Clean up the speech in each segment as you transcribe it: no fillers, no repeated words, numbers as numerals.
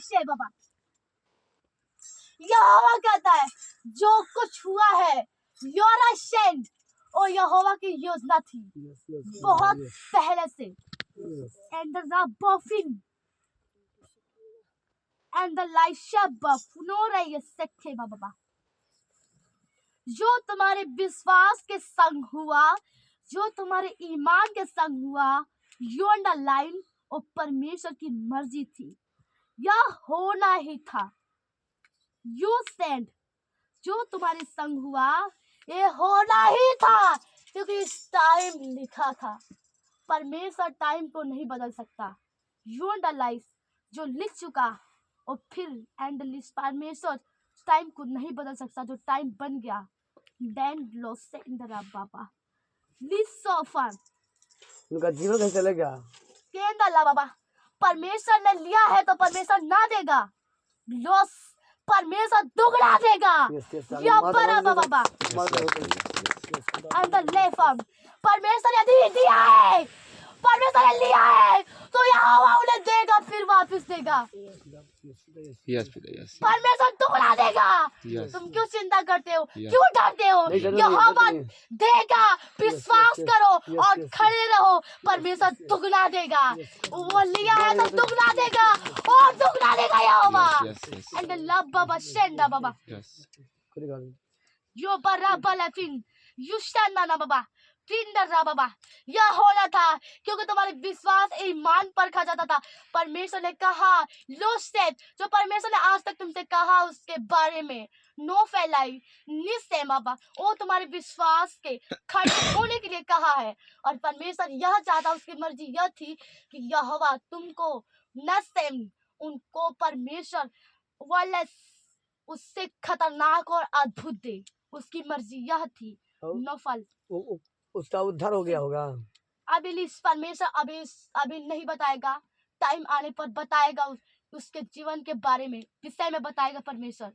से बाबा। यहोवा कहता है जो कुछ हुआ है योरा सेंड और यहोवा की योजना थी बहुत पहले से। एंड द बफिन एंड द लाइशा बफनो रही सच्चे बाबा। जो तुम्हारे विश्वास के संग हुआ, जो तुम्हारे ईमान के संग हुआ, यू एंड द लाइन और परमेश्वर की मर्जी थी, यह होना ही था। यू सेंड जो तुम्हारे संग हुआ ये होना ही था, क्योंकि इस टाइम लिखा था। परमेश्वर टाइम को नहीं बदल सकता। यू एंड द लाइफ जो लिख चुका और फिर एंड लिस्ट परमेश्वर टाइम को नहीं बदल सकता। जो टाइम बन गया देन लो सेंडरा बाबा लिसोफर उनका जीवन कैसे चलेगा? केंद्र बाबा परमेश्वर ने लिया है तो परमेश्वर ना देगा। लॉस परमेश्वर दुगना देगा। या बाबा एंड द लेफम परमेश्वर यदि दिया है, परमेश्वर ने लिया है तो यहोवा उन्हें देगा, फिर वापस देगा। परमेश्वर दुगना देगा। तुम क्यों चिंता करते हो? क्यों डरते हो? यहोवा देगा। विश्वास करो और खड़े रहो। परमेश्वर दुगना देगा। वो लिया है तो दुगना देगा और दुगना देगा यहोवा। एंड लव बाबा शेंडा बाबा यो बरा बलाफिन युष्टाना ना बाबा फिंडरा बाबा। यह होना था क्योंकि तुम्हारे विश्वास ईमान पर खा जाता था। परमेश्वर ने कहा लो स्टेप जो परमेश्वर ने आज तक तुमसे कहा उसके बारे में नो फैलाई निश्चय बाबा वो तुम्हारे विश्वास के खड़े होने के लिए कहा है। और परमेश्वर यह चाहता, उसकी मर्जी यह थी कि यहोवा तुमको नसेम उनको परमेश्वर वाले उससे खतरनाक और अद्भुत दे। उसकी मर्जी यह थी। नो फल उसका उद्धार हो गया होगा। अभी परमेश्वर अभी नहीं बताएगा। टाइम आने पर बताएगा। उसके जीवन के बारे में विषय में बताएगा परमेश्वर।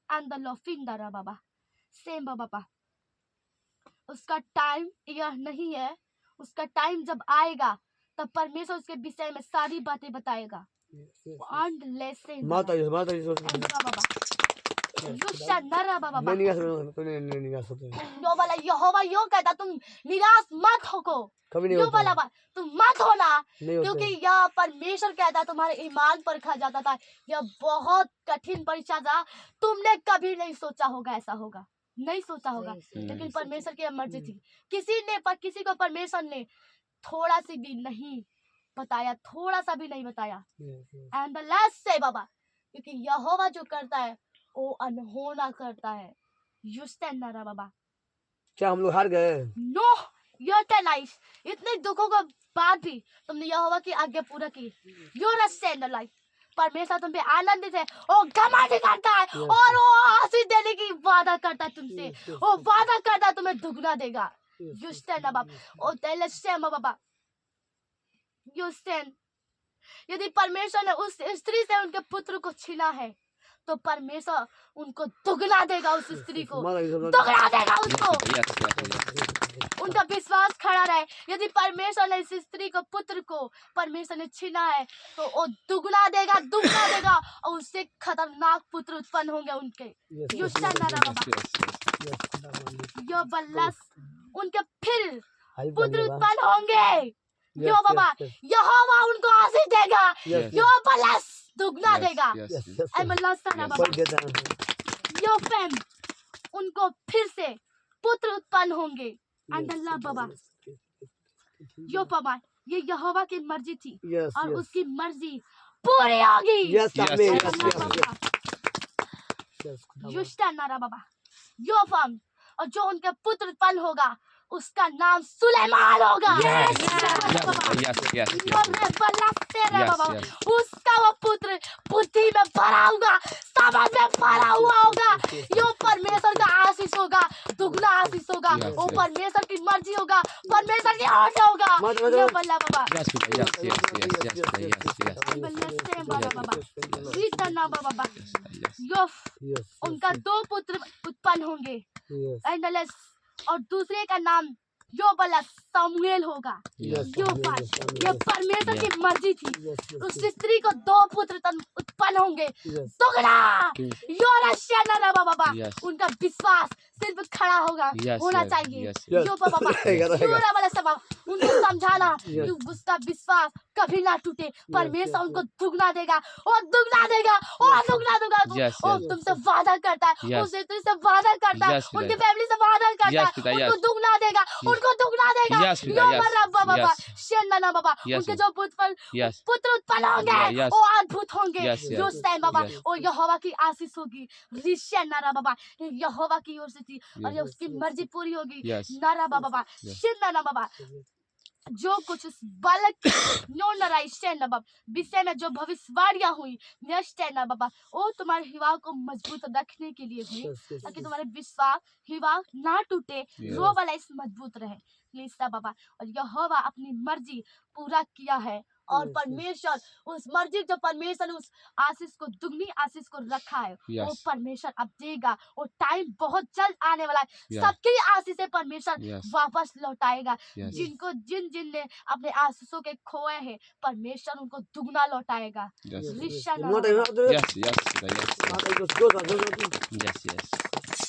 एंड द लॉफिंडरा बाबा सेम बाबा उसका टाइम यह नहीं है। उसका टाइम जब आएगा तब परमेश्वर उसके विषय में सारी बातें बताएगा। एंड लेसन माता बाबा बाबा यहोवा यो कहता तुम निराश मत हो। कभी नहीं यो होता। वाला तुम मत होना नहीं होता। क्योंकि यह परमेश्वर कहता तुम्हारे ईमान पर खा जाता था। यह बहुत कठिन परीक्षा था। तुमने कभी नहीं सोचा होगा ऐसा होगा, नहीं सोचा होगा, लेकिन परमेश्वर की मर्जी थी। किसी को परमेश्वर ने थोड़ा सी भी नहीं बताया, थोड़ा सा भी नहीं बताया। एंड द लास्ट से बाबा क्योंकि यहोवा जो करता है वो अनहोना करता है। युस्टेनरा बाबा क्या हम लोग हार गए? नो योर लाइफ इतने दुखों के बाद भी तुमने यहोवा की आज्ञा पूरा की। योर स्टैंड लाइफ परमेश्वर तुम पे आनंदित है। वो घमंड करता है और वो आशीष देने की वादा करता है तुमसे। वो वादा करता है तुम्हें दुगना देगा। यू स्टैंड बाबा ओ तेल स्टैंड बाबा यू स्टैंड। यदि परमेश्वर ने उस स्त्री से उनके पुत्र को छीना है तो परमेश्वर उनको दुगना देगा। उस स्त्री को दुगना देगा उसको। उनका विश्वास खड़ा रहे। यदि परमेश्वर ने इस स्त्री को पुत्र को परमेश्वर ने छीना है तो वो दुगना देगा और उससे खतरनाक पुत्र उत्पन्न होंगे उनके। यो बल्लस उनके फिर पुत्र उत्पन्न होंगे। यो बाबा यहोवा उनको आशीष देगा। यो बल्लस दुगना देगा। यो फैम उनको फिर से पुत्र उत्पन्न होंगे। अल्लाह बाबा यो बाबा ये यहोवा की मर्जी थी और उसकी मर्जी पूरी होगी। युष्टा नारा बाबा यो फम और जो उनके पुत्र उत्पन्न होगा उसका नाम सुलेमान होगा। उसका वो पुत्र बुद्धि में भरा होगा, समझ में भरा हुआ होगा। यो परमेश्वर का आशीष होगा, दुगना आशीष होगा। वो परमेश्वर की मर्जी होगा, परमेश्वर की आज्ञा होगा। यो बल्ला बाबा बाबा यो उनका 2 पुत्र उत्पन्न होंगे। और दूसरे का नाम यो बला सामुएल होगा। ये परमेश्वर की मर्जी थी। उस स्त्री को 2 पुत्र उत्पन्न होंगे Yes. दुगना। King. योरा शेना बाबा, Yes. उनका विश्वास सिर्फ खड़ा होगा Yes, होना yes, चाहिए। yes, yes. यो बाबा रहेगा, रहेगा। योरा वाला सब उनको समझाना Yes. कि उसका विश्वास कभी ना टूटे। परमेश्वर yes, उनको दुगना देगा और दुगना देगा और दुगना देगा। Yes, और yes. तुमसे वादा करता है, Yes. उस स्त्री से वादा करता है, Yes, उनकी पिता। फैमिली से वादा करता Yes, है, पिता, उनको yes. दुगना देगा, उनको दुगना देगा। Yes, पिता, यो yes, मर्रा बाबा yes. शेना बाबा, Yes, उनके yes. जो पुत्र Yes. उत्पन्न होंगे Yes. वो अद्भुत होंगे। Yes, yes. यो टाइम बाबा Yes. और यहोवा की आशीष होगी। ऋषि नारा बाबा यहोवा की ओर से थी और ये Yes. उसकी मर्जी पूरी होगी। Yes. नारा बाबा Yes. शिन्ना बाबा, जो कुछ उस बालक नो नराई शेना बाबा विषय में जो भविष्यवाणियां हुई नेस्टेना बाबा, वो तुम्हारे हिवा को मजबूत रखने के लिए हुई, Yes, yes, ताकि yes. तुम्हारे विश्वास हिवा ना टूटे, Yes. रो वाला इस मजबूत रहे। लिसा बाबा और यहोवा अपनी मर्जी पूरा किया है और Yes, yes. परमेश्वर उस मर्जी जो परमेश्वर ने उस आशीष को दुगनी आशीष को रखा है वो Yes. परमेश्वर अब देगा। और टाइम बहुत जल्द आने वाला है, Yes. सबकी आशीषें परमेश्वर Yes. वापस लौटाएगा। Yes. जिनको जिन जिन ने अपने आशीषों के खोए हैं परमेश्वर उनको दुगना लौटाएगा। Yes. Yes, yes. Risha na More baba. time, Yes, yes, पिता, yes. Yes, yes.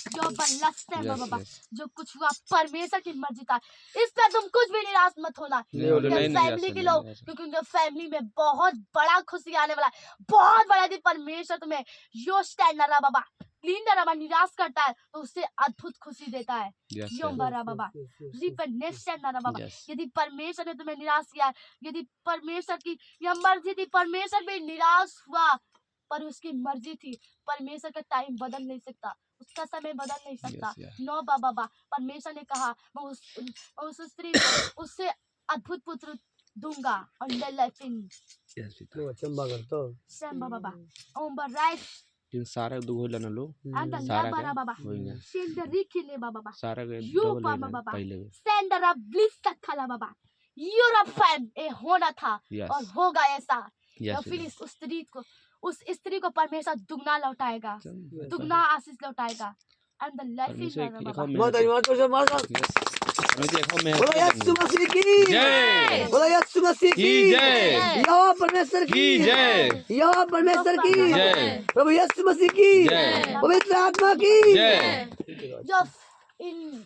जो बलस्त है Yes, बाबा, yes. जो कुछ हुआ परमेश्वर की मर्जी था, इस पे तुम कुछ भी निराश मत होना। नहीं होना, उनके नहीं, नहीं, फैमिली ऐसा के नहीं, लोग, ऐसा। क्योंकि उनके फैमिली में बहुत बड़ा खुशी आने वाला है, बहुत बड़ा दिन। परमेश्वर तुम्हें यो स्टैंड ना बाबा क्लीन ना बाबा निराश करता है तो उससे अद्भुत खुशी देता है। Yes, यो yes. बरा बाबा रिपेनेशन ना बाबा, Yes. यदि परमेश्वर ने तुम्हें निराश किया, यदि परमेश्वर की यह मर्जी थी, परमेश्वर भी निराश हुआ, पर उसकी मर्जी थी। परमेश्वर का टाइम बदल नहीं सकता, उसका समय बदल नहीं सकता। Yes, yes. नो बाबा परमेश्वर ने कहा मैं उस स्त्री को उससे अद्भुत पुत्र दूंगा। Yes, पिता. चंबा कर तो शंबा बाबा ओम बराइट लेकिन सारा दुगो लना लो and the सारा labara baba के होइगा shenderiki le baba सारा के यो डबल पामा होइगा बाबा पहले के. सेंडरा ब्लिस कला बाबा यूरोप फैम ए होना था Yes. और होगा ऐसा। Yes, और फिर उस स्त्री को परमेश्वर दुगना लौटाएगा, पिता. दुगना आशीष लौटाएगा। एंड द परमेश्वर लाइफ एक बाबा में माता माता Yes. परमेश्वर एक में बोलो यीशु मसीह की जय. बोलो यीशु मसीह की की जय. यहोवा परमेश्वर की की जय. यहोवा परमेश्वर की जय. प्रभु यीशु मसीह की जय. पवित्र आत्मा की जय. जो इन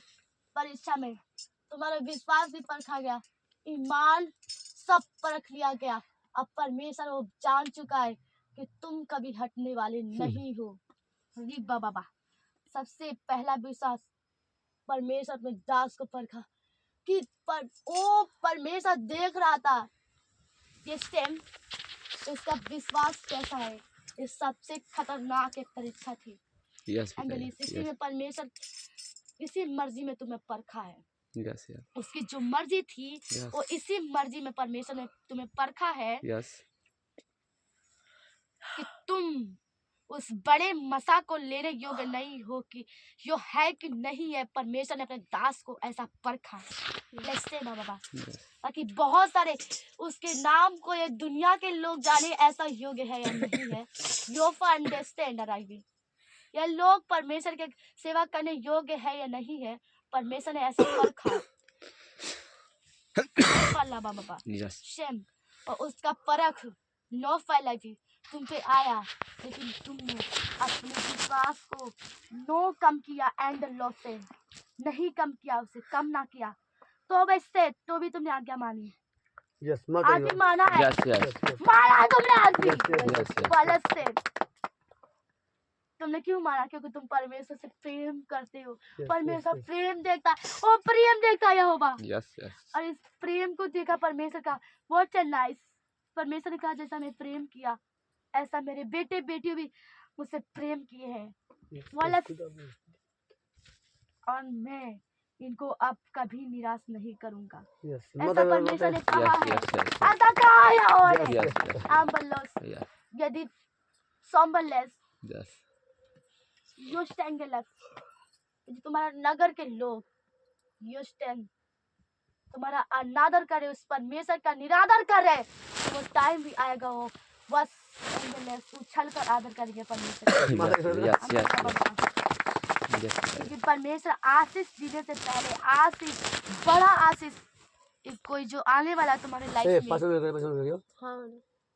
परीक्षा में तुम्हारा विश्वास भी परखा गया, ईमान सब परख लिया गया। अब परमेश्वर वो जान चुका है कि तुम कभी हटने वाले नहीं हो। रिब्बा बाबा सबसे पहला विश्वास परमेश्वर में दास को परखा कि वो परमेश्वर देख रहा था ये स्टेम, इसका विश्वास कैसा है। ये सबसे खतरनाक एक परीक्षा थी। Yes, पिता. इसी में परमेश्वर इसी मर्जी में तुम्हें परखा है। Yes, yes. उसकी जो मर्जी थी Yes. वो इसी मर्जी में परमेश्वर ने तुम्हें परखा है Yes. कि तुम उस बड़े मसा को लेने योग्य नहीं हो कि यो है कि नहीं है। परमेश्वर ने अपने दास को ऐसा परखा है। ऐसे ना बाबा Yes. ताकि बहुत सारे उसके नाम को ये दुनिया के लोग जाने ऐसा योग्य है या नहीं है। यो फॉर अंडरस्टैंड अराइवी ये लोग परमेश्वर के सेवा करने योग्य है या नहीं है। परमेश्वर ने ऐसा परखा बाबा Yes. शेम और उसका परख नो फैला जी तुम पे आया, लेकिन तुमने अपने विश्वास को नो कम किया एंड लो से नहीं कम किया, उसे कम ना किया। तो वैसे तो भी तुमने आज्ञा मानी, यस माता आज भी माना है, Yes, yes. माना है तुमने आज भी। Yes, yes. गलत से तुमने क्यों माना? क्योंकि तुम परमेश्वर से प्रेम करते हो। परमेश्वर प्रेम देखता है, वो प्रेम देखता है यहोवा। Yes, yes. और इस प्रेम को देखा परमेश्वर का व्हाट अ नाइस। परमेश्वर ने कहा जैसा मैं प्रेम किया ऐसा मेरे बेटे बेटियों भी मुझसे प्रेम किए हैं वाला, और मैं इनको अब कभी निराश नहीं करूंगा। यस ऐसा परमेश्वर ने कहा Yes, है। yes, yes. ऐसा कहा है और Yes, yes. आम्बलोस Yeah. यदि सोम्बलेस Yes. योस्टेंगेलस यदि तुम्हारा नगर के लोग योस्टेंग तुम्हारा अनादर करे, उस परमेश्वर का निरादर करे, तो वो टाइम भी आएगा वो बस उछल कर आदर करेंगे परमेश्वर Yes, yes, yes. Yes, क्योंकि परमेश्वर आशीष देने से पहले आशीष बड़ा आशीष कोई जो आने वाला है तुम्हारे ए लाइफ में। पास में करियो हाँ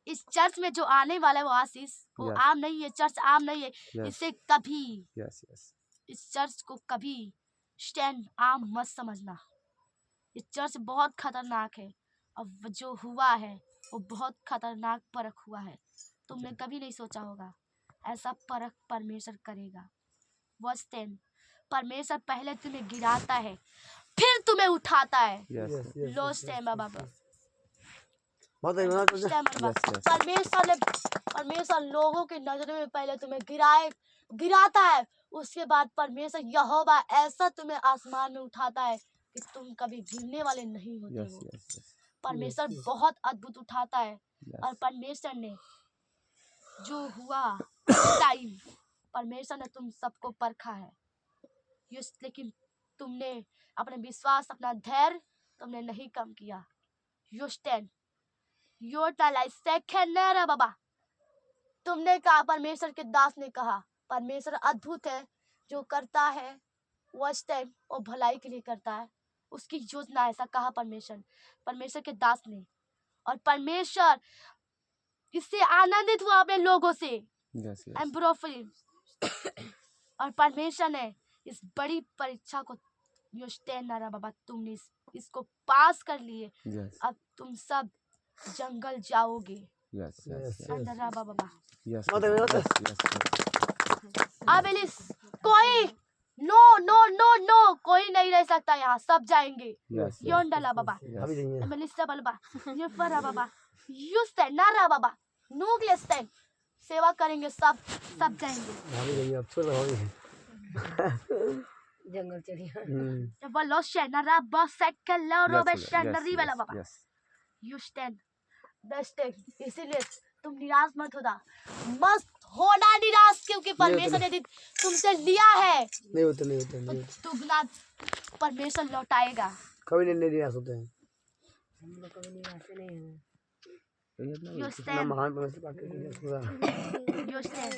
इस चर्च में जो आने वाला है वो आशीष, वो Yes. आम नहीं है, चर्च आम नहीं है। Yes. इसे कभी, Yes, yes. इस चर्च को कभी स्टैंड आम मत समझना। ये चर्च बहुत खतरनाक है और वो जो हुआ है वो बहुत खतरनाक परख हुआ है। तुमने कभी नहीं सोचा होगा ऐसा परख परमेश्वर करेगा। वर्स 10, परमेश्वर पहले तुम्हें गिराता है फिर तुम्हें उठाता है। Yes. Yes, yes, लो yes, स्टेम बाबा, माता जी, माता जी। स्टेम बाबा। Yes, yes. परमेश्वर लोगों की नजरों में पहले तुम्हें गिराता है, उसके बाद परमेश्वर यहोवा ऐसा तुम्हें आसमान में उठाता है कि तुम कभी गिरने वाले नहीं होते Yes, हो। yes, yes. परमेश्वर yes. बहुत अद्भुत उठाता है। Yes. और परमेश्वर ने जो हुआ इस टाइम, परमेश्वर ने तुम सबको परखा है। लेकिन तुमने अपने विश्वास, अपना धैर्य तुमने नहीं कम किया। You stand your life second है बाबा। तुमने कहा, परमेश्वर के दास ने कहा, परमेश्वर अद्भुत है, जो करता है वो टाइम और भलाई के लिए करता है, उसकी योजना ऐसा कहा परमेश्वर के दास ने। और परमेश्वर इससे आनंदित हुआ अपने लोगों से। Yes, yes. एम्ब्रोफिल और परमेश्वर ने इस बड़ी परीक्षा को बाबा, तुमने इसको पास कर लिए। Yes. अब तुम सब जंगल जाओगे। Yes, yes, yes. अंदर बाबा। Yes, माता जी, माता yes, yes, yes. अब एलिस कोई नो नो नो नो कोई नहीं रह सकता यहाँ, सब जाएंगे। Yes, yes. योंडला बाबा, अभी नहीं है। एलिसा बलबा, ये फरा बाबा, युस्ते नारा बाबा, नूगलेस्ते, सेवा करेंगे सब जाएंगे। अभी नहीं है, अब छोड़ रहा हूँ। जंगल चलिए। जब लोशे नारा बसेकलो Yes, रोबेशे yes, नरीबला yes, बाबा, yes. युस्ते बेस्ट। इसीलिए तुम निराश मत होना निराश, क्योंकि परमेश्वर ने तुमसे लिया है नहीं होते, नहीं होते, तो नहीं होते। दुगना परमेश्वर लौटाएगा। कभी नहीं निराश होते हैं। हम लोग कभी निराश नहीं हैं। You ना stand, महान परमेश्वर पाके खुदा। you stand।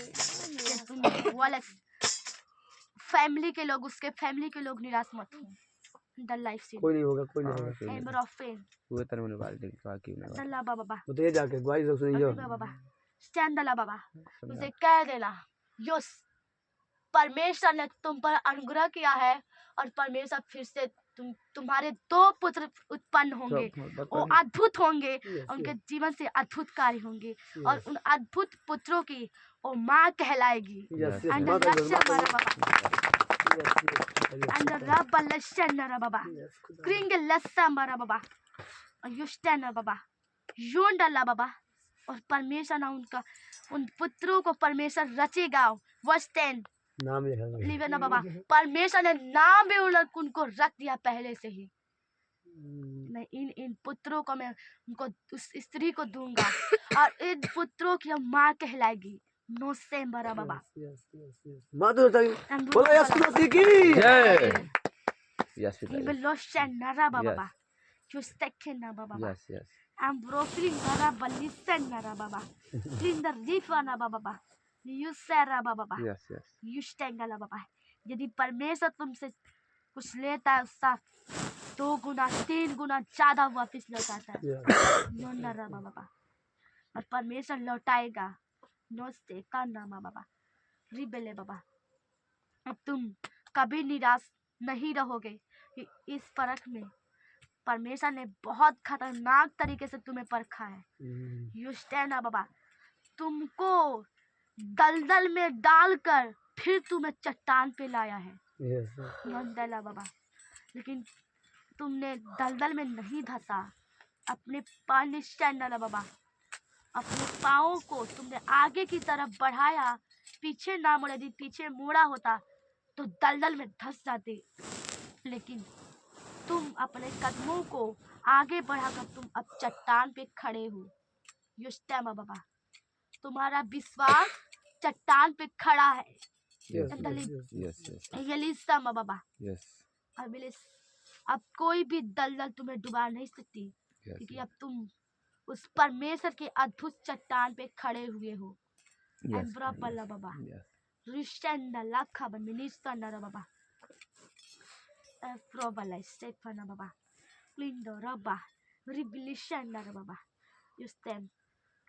तुम वाले फैमिली के लोग, उसके फैमिली के लोग निराश मत हो। द लाइफ से कोई नहीं होगा, कोई नहीं होगा। एम्बर ऑफ पेन वो तरह मैंने बाल देख तो आके ना दल्ला बाबा, वो तो ये जाके ग्वाही सब सुनियो। बाबा स्टैंड दल्ला बाबा, उसे कह देना यस, परमेश्वर ने तुम पर अनुग्रह किया है और परमेश्वर फिर से तुम्हारे 2 पुत्र उत्पन्न होंगे। वो अद्भुत होंगे, उनके जीवन से अद्भुत कार्य होंगे और उन अद्भुत पुत्रों की वो माँ कहलाएगी। यस, यस, अंदर माता जी, लक्ष्य माता हमारा बाबा, जी। अंदर रब लक्ष्य नरा बाबा, क्रिंग लस्सा हमारा बाबा और युष्टन बाबा, योंडला बाबा। और परमेश्वर ना उन पुत्रों को परमेश्वर रचेगा। वर्स 10 नाम लिखा है। लिवे ना बाबा, परमेश्वर ने नाम भी उनको रख दिया पहले से ही। मैं इन पुत्रों को, मैं उनको उस स्त्री को दूंगा और इन पुत्रों की माँ कहलाएगी। नो सेम बरा बाबा। Yes, yes, yes. माता जी, बोलो यीशु मसीह की जय। Yes, we लिवे do. लोशन नरा बाबा, Yes. जो स्टेक ना बाबा, Yes, yes. I'm broken nara balisan nara baba, linder rifa na baba, yusera baba, Yes, yes. युष्टेंगला बाबा। यदि परमेश्वर तुमसे कुछ लेता है उसका 2 गुना 3 गुना ज्यादा वापस लौटाता है। योंडरा बाबा, और परमेश्वर लौटाएगा। नोस्ते काना बाबा, रिबेले बाबा। अब तुम कभी निराश नहीं रहोगे कि इस परख में परमेश्वर ने बहुत खतरनाक तरीके से तुम्हें परखा है। यू स्टैंड अप बाबा, तुमको दलदल में डालकर फिर तुम्हें चट्टान पे लाया है। योंडला बाबा, लेकिन तुमने दलदल में नहीं धंसा। अपने पानी स्टैंड बाबा, अपने पाँव को तुमने आगे की तरफ बढ़ाया, पीछे ना मुड़े। यदि पीछे मुड़ा होता तो दलदल में धंस जाते, लेकिन तुम अपने कदमों को आगे बढ़ाकर तुम अब चट्टान पे खड़े हो। युष्टैमा बाबा, तुम्हारा विश्वास चट्टान पे खड़ा है। Yes, yes, yes. यलीसा बाबा, Yes. अब कोई भी दलदल तुम्हें डुबा नहीं सकती, Yes. क्योंकि अब तुम उस परमेश्वर के अद्भुत चट्टान पे खड़े हुए हो। Yes. एम्ब्रा पल्ला बाबा, Yes. रिश्तेंदा लाखा मिनिस्टर नरा बाबा, एफ्रोबला स्टेफना बाबा, लिंडो रबा, रिबिलिशन नरा बाबा, युस्टेम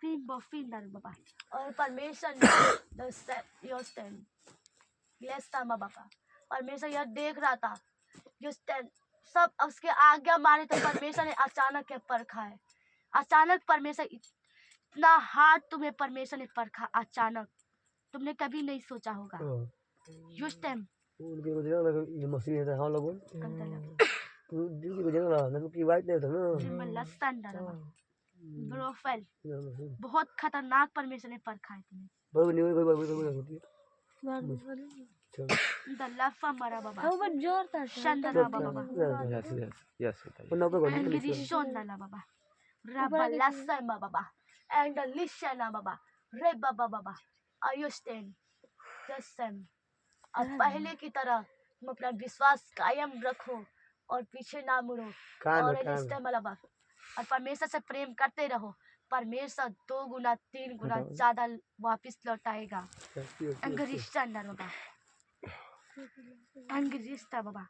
Cream buffin dal baba. और परमेश्वर ने the set your stand. Yes sama baba. परमेश्वर यह देख रहा था your stand सब उसके आज्ञा माने तो परमेश्वर ने अचानक यह परखा है. अचानक परमेश्वर इतना हार्ड तुम्हें परमेश्वर ने परखा अचानक. तुमने कभी नहीं सोचा होगा. Your stand. उनके को देना लगा ये मसीह है हाँ लोगों तू जिंदगी को देना ना की बात नहीं था ना Stand dal baba. Brofel. बहुत खतरनाक परमेश्वर ने परखा है तुम्हें. बरोबर नहीं कोई होती है Dalafa mara baba. How about जोर था Shandana baba. Yes, yes, yes. और ना कोई Angirishona baba. Rabalasa baba. And the lishana baba. Re baba baba. Are you staying? Just stand. अब पहले की तरह तुम अपना विश्वास कायम रखो और पीछे ना मुड़ो और बा और परमेश्वर से प्रेम करते रहो. परमेश्वर 2 गुना 3 गुना ज्यादा वापस लौटाएगा. अंगरिश्ता बाबा. अंगरिश्ता बाबा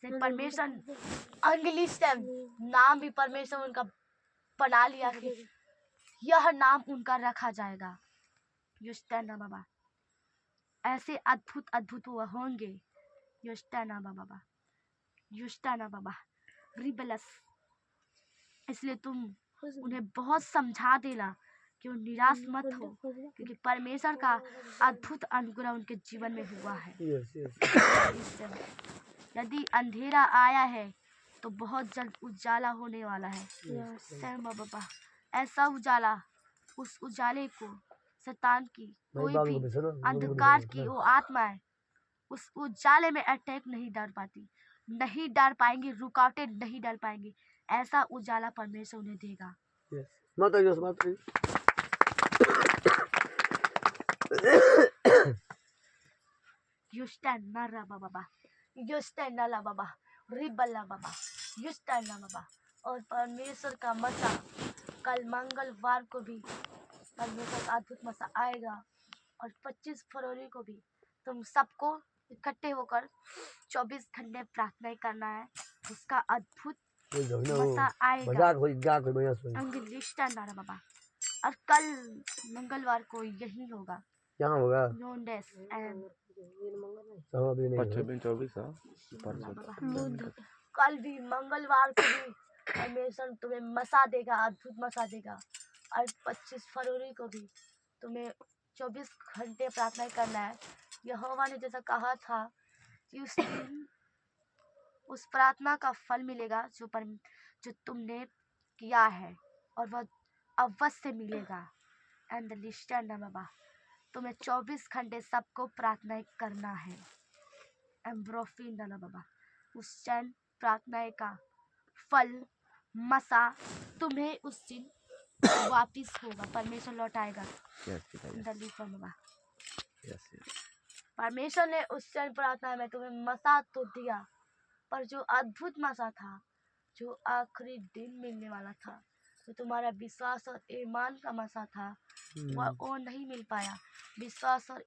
से परमेश्वर अंगलिश्ता नाम भी परमेश्वर उनका बना लिया कि यह नाम उनका रखा जाएगा. युष्टाना बाबा ऐसे अद्भुत अद्भुत वो होंगे. युष्टाना बाबा. युष्टाना बाबा रिबलस. इसलिए तुम उन्हें बहुत समझा देना कि वो निराश मत हो क्योंकि परमेश्वर का अद्भुत अनुग्रह उनके जीवन में हुआ है. यदि अंधेरा आया है तो बहुत जल्द उजाला होने वाला है. सहमा बाबा ऐसा उजाला उस उजाले को शैतान की कोई भी अंधकार की वो आत्माएं उस उजाले में अटैक नहीं डाल पाती, नहीं डाल पाएंगी, रुकावटें नहीं डाल पाएंगी. ऐसा उजाला परमेश्वर उन्हें देगा. युष्टन नरा बाबा. युष्टन नला बाबा. रिबल्ला बाबा. युष्टन बाबा. और परमेश्वर का मसा कल मंगलवार को भी परमेश्वर का अद्भुत मसा आएगा और 25 फरवरी को भी तुम सबको इकट्ठे होकर 24 घंटे प्रार्थना करना है. उसका अद्भुत मसा आएगा. अंगलिश्ता नारा बाबा. और कल मंगलवार को यही होगा. यहाँ होगा योंडेस एंड कल भी मंगलवार को भी परमेश्वर तुम्हें मसा देगा, अद्भुत मसा देगा. और 25 फरवरी को भी तुम्हें 24 घंटे प्रार्थना करना है. यहोवा ने जैसा कहा था कि उस दिन उस प्रार्थना का फल मिलेगा जो तुमने किया है और वह अवश्य मिलेगा. एंड द लिस्टन बाबा तुम्हें 24 घंटे सबको प्रार्थना करना है. एम्ब्रोफिन बाबा उस दिन प्रार्थना का फल मसा तुम्हें उस दिन वापिस होगा. परमेश्वर लौटाएगा. बाबा परमेश्वर ने उस दिन प्रार्थना में तुम्हें मसा तो दिया पर जो अद्भुत मसा था जो आखिरी दिन मिलने वाला था तो तुम्हारा विश्वास और ईमान का मसा था वो नहीं मिल पाया. विश्वास और